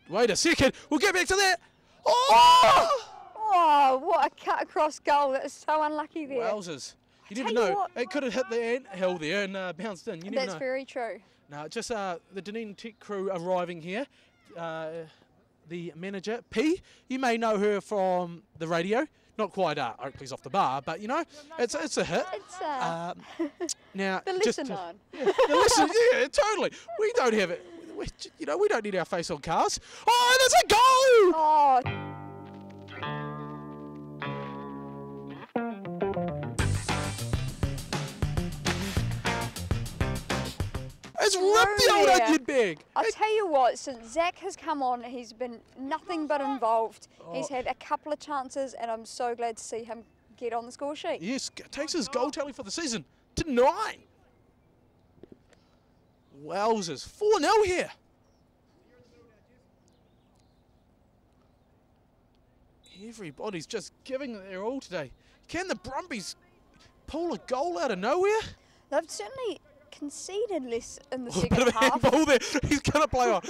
wait a second. We'll get back to that. Oh! Oh, what a cut across goal. That was so unlucky there. Wowzers. You never tell you know. what. It could have hit the ant hill there and bounced in. You never That's know. very true. No, just the Dunedin Tech crew arriving here. The manager, P. You may know her from the radio. Not quite Oakleys off the bar, but you know, it's a hit. It's Now, the just lesson on. the listen, yeah, totally. We don't have it. We don't need our face on cars. Oh, there's a goal! Oh, It's ripped the old there. onion bag. I'll tell you what, since Zach has come on, he's been nothing but involved. He's had a couple of chances, and I'm so glad to see him get on the score sheet. Yes, takes his goal tally for the season to 9. Wowzers, 4-0 here. Everybody's just giving it their all today. Can the Brumbies pull a goal out of nowhere? They've certainly conceded less in the Oh, a bit second of a half. handball there. He's going to play on.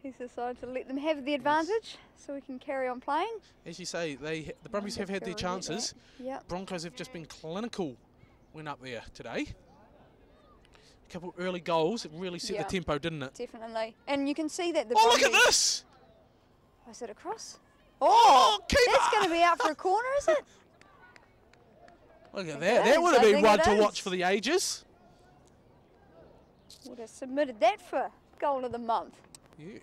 He's decided to let them have the advantage so we can carry on playing. As you say, the Brumbies have had their chances. Yep. Broncos have just been clinical when up there today. A couple of early goals. It really set Yeah. the tempo, didn't it? Definitely. And you can see that the Oh, look at Brumbies- this! Was it across? Oh, keeper! That's going to be out for a corner, is it? Look at It that. is, That would have I been think one it to is. watch for the ages. Would have submitted that for goal of the month. Yeah.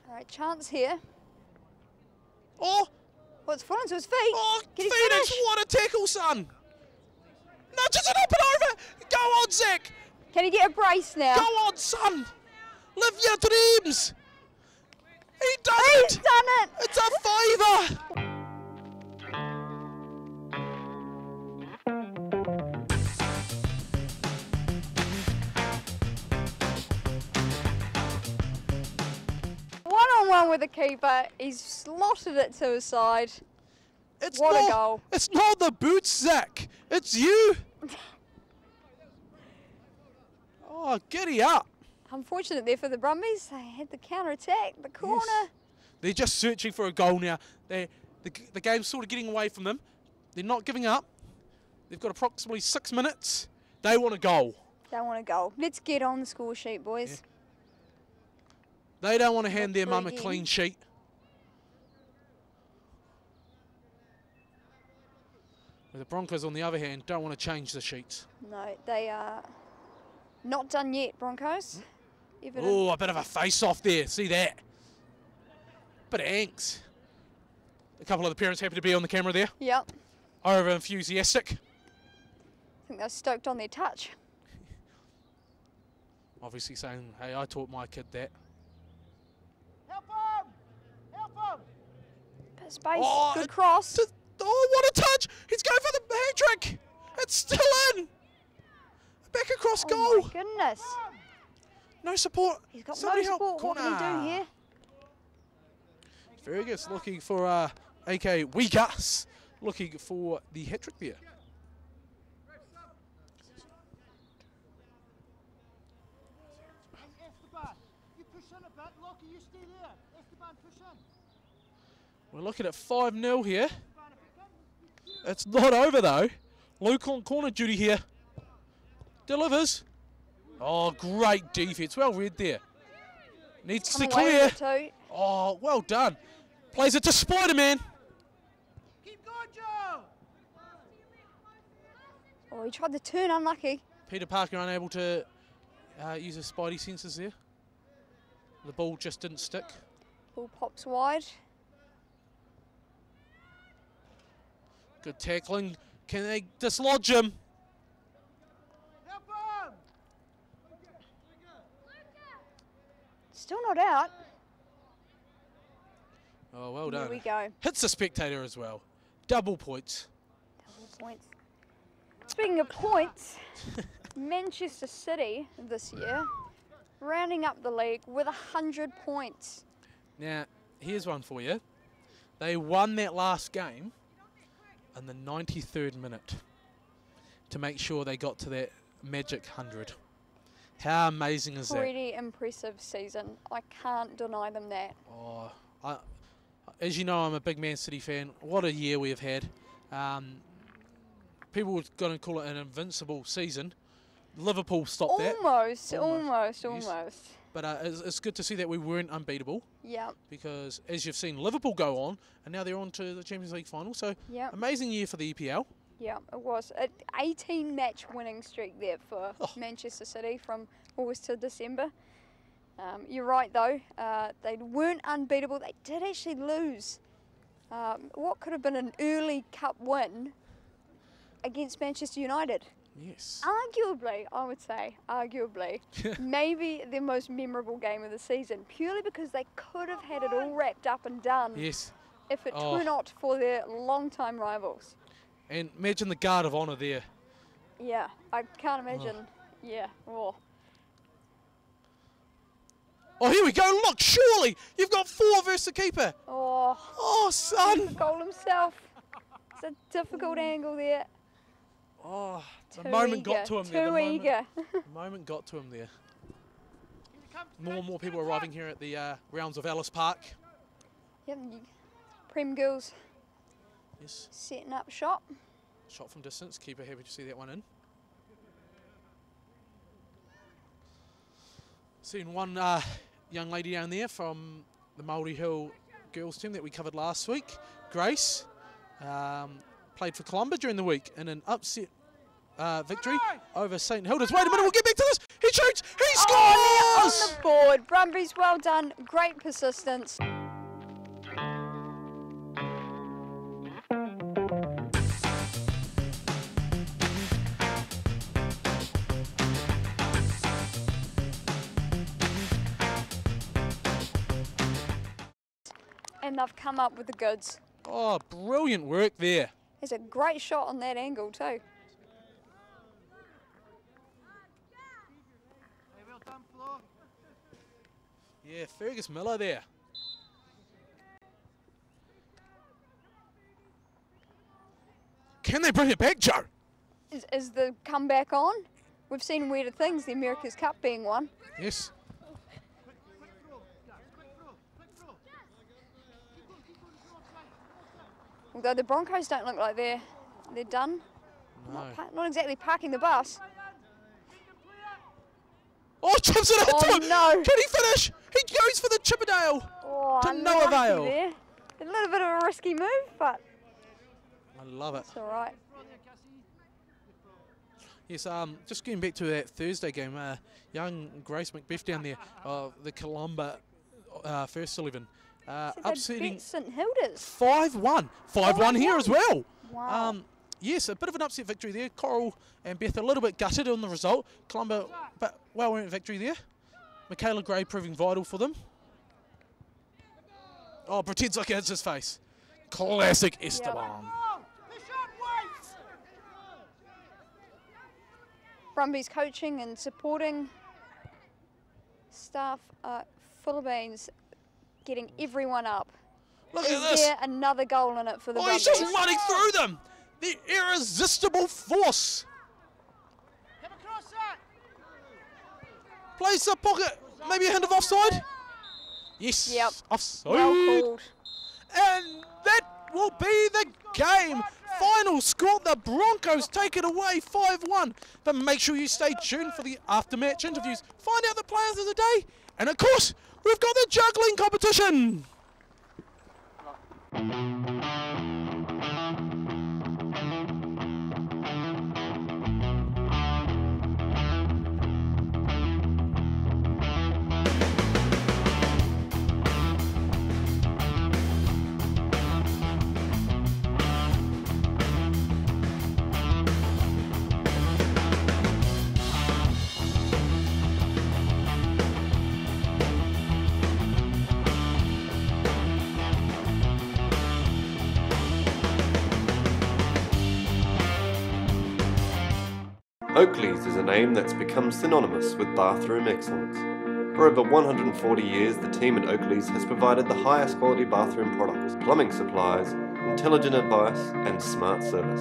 All right, chance here. Oh, Well, it's fallen to his feet. oh, Can he Phoenix, finish? what a tackle, son! Nudges it up and over! Go on, Zach! Can he get a brace now? Go on, son! Live your dreams! He done He's it! done it! It's a fiver! One-on-one with the keeper. He's slotted it to his side. It's What a not, goal. It's not the boots, Zach. It's you. Oh, giddy up. Unfortunate there for the Brumbies. They had the counter-attack, the corner. Yes. They're just searching for a goal now. The game's sort of getting away from them. They're not giving up. They've got approximately 6 minutes. They want a goal. They want a goal. Let's get on the score sheet, boys. Yeah. They don't want to hand their mum a again. clean sheet. The Broncos, on the other hand, don't want to change the sheets. No, they are not done yet, Broncos. Oh, a bit of a face-off there. See that? Bit of angst. A couple of the parents happy to be on the camera there. Yep. Over enthusiastic. I think they're stoked on their touch. Obviously saying, hey, I taught my kid that. Help him! Help him! Bit of space. Oh, Good cross. Oh, what a touch! He's going for the hat trick. It's still in. Back across goal. Oh my goodness. No support. He's got Somebody no help. support. What can he Corner. do here? Fergus looking for AK Weegas looking for the hat trick there. Esteban, you push in a bit. Lockie, you stay there. Esteban, push in. We're looking at 5-0 here. It's not over though. Luke on corner duty here. Delivers. Oh, great defense. Well read there. Needs to Come away with clear. it too. Oh, well done. Plays it to Spider-Man. Keep going, Joe! Oh, he tried the turn, unlucky. Peter Parker unable to use his spidey senses there. The ball just didn't stick. Ball pops wide. Good tackling. Can they dislodge him? Help him! Still not out. Oh, well There done. we go. Hits the spectator as well. Double points. Double points. Speaking of points, Manchester City this year rounding up the league with 100 points. Now, here's one for you. They won that last game in the 93rd minute to make sure they got to that magic 100. How amazing is that? Pretty impressive season. I can't deny them that. Oh, as you know, I'm a big Man City fan. What a year we have had. People were going to call it an invincible season. Liverpool stopped that. Almost. Yes. But it's good to see that we weren't unbeatable. Yeah. Because as you've seen, Liverpool go on, and now they're on to the Champions League final. So amazing year for the EPL. Yeah, it was. An 18-match winning streak there for Manchester City from August to December. You're right, though. They weren't unbeatable. They did actually lose what could have been an early cup win against Manchester United. Yes. Arguably, I would say, maybe their most memorable game of the season, purely because they could have had it all wrapped up and done Yes. if it were not for their long-time rivals. And imagine the guard of honour there. Yeah, I can't imagine. Yeah. Oh. Oh, here we go. Look, surely you've got 4 versus the keeper. Oh, son. The goal himself. It's a difficult angle there. Oh, the moment got to him there. Too eager. The moment got to him there. More and more people arriving here at the rounds of Ellis Park. Yep, Prem girls Yes. setting up shop. Shot from distance. Keeper happy to see that one in. Seen one young lady down there from the Māori Hill girls team that we covered last week. Grace played for Columba during the week in an upset victory over St Hilda's. Wait a minute, we'll get back to this. He shoots, he scores! Oh, on the board. Brumbies, well done. Great persistence. And they've come up with the goods. Oh, brilliant work there. There's a great shot on that angle too. Well done, Flo. Yeah, Fergus Miller there. Can they bring it back, Joe? Is the comeback on? We've seen weirder things, the America's Cup being one. Yes. Although the Broncos don't look like they're done. No. Not exactly parking the bus. Oh, chips it into him! No. Can he finish? He goes for the Chippendale! Oh, To no unlucky avail. there. A little bit of a risky move, but I love it. it's all right. Yes, just getting back to that Thursday game, young Grace Macbeth down there, the Columba first 11, upsetting St Hilda's. 5-1. 5-1 here as well. Wow. Yes, a bit of an upset victory there. Coral and Beth a little bit gutted on the result. Columba, but well-earned victory there. Michaela Gray proving vital for them. Oh, pretends like it hits his face. Classic Esteban. Brumbies coaching and supporting staff are full of beans, getting everyone up. Look Is at this. there another goal in it for the Oh, Brumbies? he's just running through them. The irresistible force. Plays the pocket. Maybe a hint of offside. Yes. Yep. Offside. Well called. And that will be the game. Final score, the Broncos take it away 5-1. But make sure you stay tuned for the after-match interviews. Find out the players of the day. And of course, we've got the juggling competition. Oakleys is a name that's become synonymous with bathroom excellence. For over 140 years, the team at Oakleys has provided the highest quality bathroom products, plumbing supplies, intelligent advice, and smart service.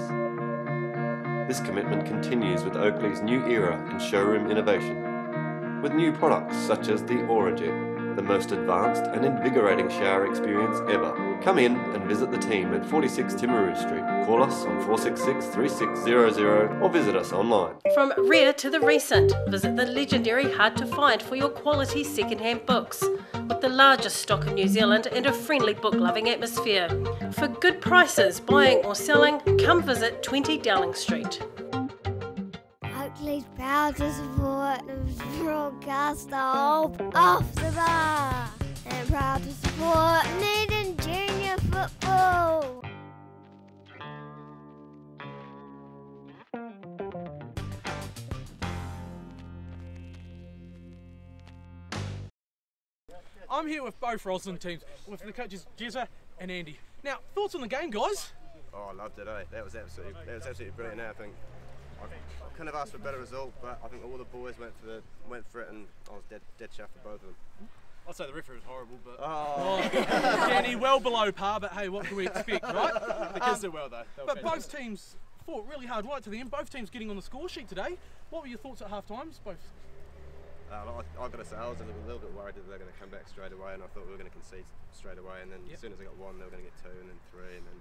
This commitment continues with Oakleys' new era in showroom innovation, with new products such as the Orajet, the most advanced and invigorating shower experience ever. Come in and visit the team at 46 Timaru Street. Call us on 466-3600 or visit us online. From rare to the recent, visit the legendary Hard to Find for your quality second-hand books, with the largest stock in New Zealand and a friendly book-loving atmosphere. For good prices, buying or selling, come visit 20 Dowling Street. Oakleys proud to support the broadcaster off the bar, and proud to support Needham Junior football. I'm here with both Roslyn teams, with the coaches Jezza and Andy. Now, thoughts on the game, guys? Oh, I loved it, eh? That was absolutely brilliant. I think I couldn't have asked for a better result, but I think all the boys went for it, and I was dead chuffed for both of them. I'd say the referee was horrible, but Danny, well below par, but hey, what can we expect, right? the kids did well though. But both teams fought really hard right to the end. Both teams getting on the score sheet today. What were your thoughts at half times, both? I've got to say, I was a little bit worried that they were going to come back straight away, and I thought we were going to concede straight away, and then as soon as they got one, they were going to get two, and then three, and then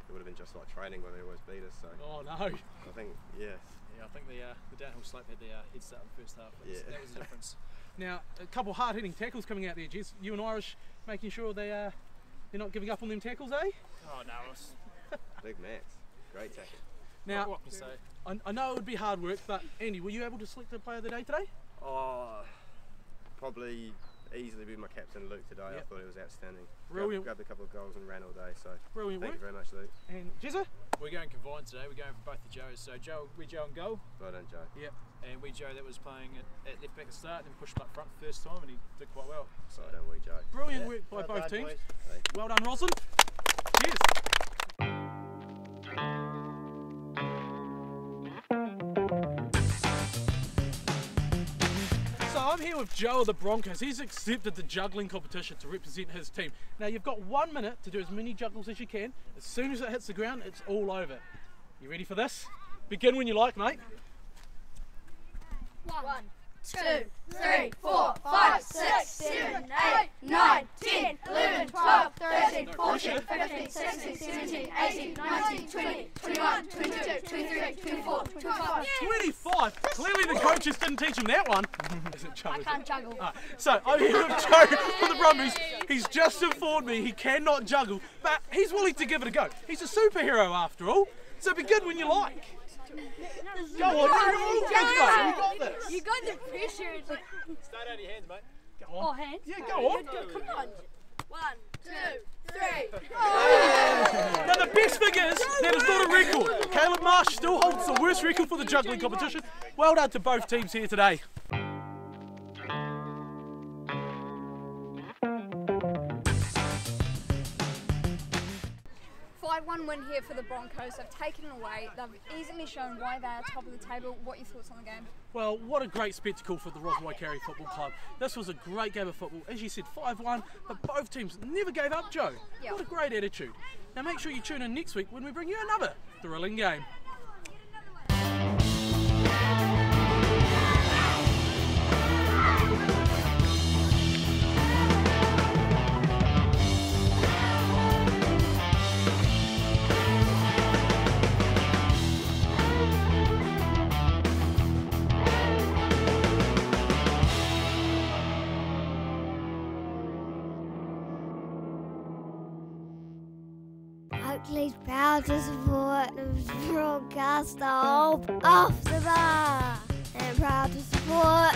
it would have been just like training where they always beat us. So oh no! I think Yeah, I think the downhill slope had the head start in the first half. That was the difference. Now, a couple hard-hitting tackles coming out there, Jez. You and Irish making sure they're not giving up on them tackles, eh? Oh no, it was big Max, great tackle. Now, what can you say? I know it would be hard work, but Andy, were you able to select the player of the day today? Oh, probably easily be my captain, Luke, today. I thought it was outstanding. Brilliant. Grabbed a couple of goals and ran all day, so Brilliant thank work. you very much, Luke. And Jezza? We're going combined today. We're going for both the Joes. So Joe on goal. Well done, Joe. Yep. And Joe that was playing at left back at start and then pushed him up front first time, and he did quite well. So Well done, Joe. Brilliant work by both teams. Well done, Roslyn. Cheers. So I'm here with Joe of the Broncos. He's accepted the juggling competition to represent his team. Now you've got 1 minute to do as many juggles as you can. As soon as it hits the ground, it's all over. You ready for this? Begin when you like, mate. 1, 2, 3, 4, 5, 6, 7, 8, 9, 10, 11, 12, 13, 14, 15, 16, 17, 18, 19, 20, 21, 22, 23, 24, 25. 25? Clearly the coaches didn't teach him that one. I can't juggle. So I'm here with Joe from the Brumbies. He's just informed me he cannot juggle, but he's willing to give it a go. He's a superhero after all, so begin when you like. Go on, you're all good, mate. You got this. You got the pressure. Start out of your hands, mate. Go on. Oh, hands? Yeah, go on. Come on. 1, 2, 3. Now the best thing is, that is not a record. Caleb Marsh still holds the worst record for the juggling competition. Well done to both teams here today. 5-1 win here for the Broncos. They've taken it away. They've easily shown why they are top of the table. What are your thoughts on the game? Well, what a great spectacle for the Roslyn Football Club. This was a great game of football. As you said, 5-1, but both teams never gave up, Joe. Yep. What a great attitude. Now make sure you tune in next week when we bring you another thrilling game. Oakleys proud to support the broadcaster off the bar and proud to support